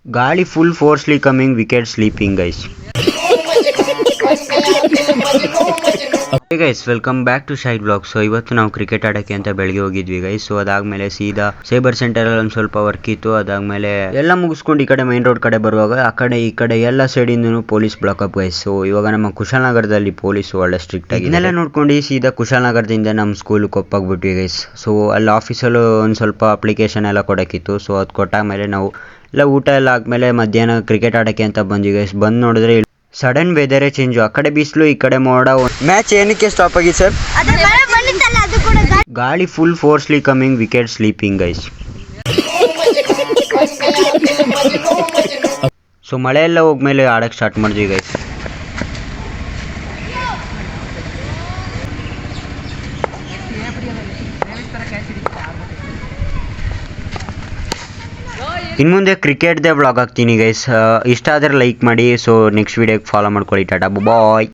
ಗಾಳಿ full forcely coming wicket sleeping guys. Guys welcome back to Shide blog. So ಇವತ್ತು ನಾವು cricket ಆಡೋಕ್ಕೆ ಅಂತ ಬೆಳಗ್ಗೆ ಹೋಗಿದ್ವಿ ಗೈಸ್. ಸೊ ಅದಾದ್ಮೇಲೆ ಸೀದಾ ಸೈಬರ್ ಸೆಂಟರ್ ಅಲ್ಲಿ ಒಂದು ಸ್ವಲ್ಪ ವರ್ಕ್ ಇತ್ತು. ಅದಾದ್ಮೇಲೆ ಎಲ್ಲ ಮುಗಿಸ್ಕೊಂಡು ಈ ಕಡೆ ಮೈನ್ ರೋಡ್ ಕಡೆ ಬರುವಾಗ ಆ ಕಡೆ ಈ ಕಡೆ ಎಲ್ಲ ಸೈಡಿಂದನು police block up guys. So ಇವಾಗ ನಮ್ಮ ಕುಶಾಲನಗರದಲ್ಲಿ ಪೊಲೀಸ್ ಒಳ್ಳೆ ಸ್ಟ್ರಿಕ್ಟ್ ಆಗಿ ಇದನ್ನೆಲ್ಲ ನೋಡ್ಕೊಂಡು ಸೀದಾ ಕುಶಾಲನಗರದಿಂದ ನಮ್ಮ ಸ್ಕೂಲ್ ಕೊಪ್ಪಾಗ್ಬಿಟ್ವಿ ಗೈಸ್. ಸೊ ಅಲ್ಲಿ ಆಫೀಸಲ್ಲೂ ಒಂದು ಸ್ವಲ್ಪ ಅಪ್ಲಿಕೇಶನ್ ಎಲ್ಲ ಕೊಡೋಕ್ಕಿತ್ತು. ಸೊ ಅದು ಕೊಟ್ಟಾದ್ಮೇಲೆ ನಾವು ಎಲ್ಲ ಊಟ ಎಲ್ಲ ಆದ್ಮೇಲೆ ಮಧ್ಯಾಹ್ನ ಕ್ರಿಕೆಟ್ ಆಡೋಕ್ಕೆ ಅಂತ ಬಂದ್ವಿ ಗೈಸ್. ಬಂದು ನೋಡಿದ್ರೆ ಸಡನ್ ವೆದರೇ ಚೇಂಜು. ಆ ಕಡೆ ಬಿಸಿಲು ಈ ಕಡೆ ಮೋಡ. ಮ್ಯಾಚ್ ಏನಕ್ಕೆ ಸ್ಟಾಪ್ ಆಗಿದೆ ಸರ್? ಗಾಳಿ full forcely coming wicket sleeping guys. So ಮಳೆ ಎಲ್ಲ ಹೋಗ್ಮೇಲೆ ಆಡಕ್ಕೆ ಸ್ಟಾರ್ಟ್ ಮಾಡಿದ್ವಿ ಗೈಸ್. ಇನ್ನು ಮುಂದೆ ಕ್ರಿಕೆಟ್ದೇ ವ್ಲಾಗ್ ಹಾಕ್ತೀನಿ ಗೈಸ್. ಇಷ್ಟ ಆದರೆ ಲೈಕ್ ಮಾಡಿ. ಸೊ ನೆಕ್ಸ್ಟ್ ವಿಡಿಯೋಗೆ ಫಾಲೋ ಮಾಡ್ಕೊಳ್ಳಿ. ಟಾಟಾ ಬಾಯ್.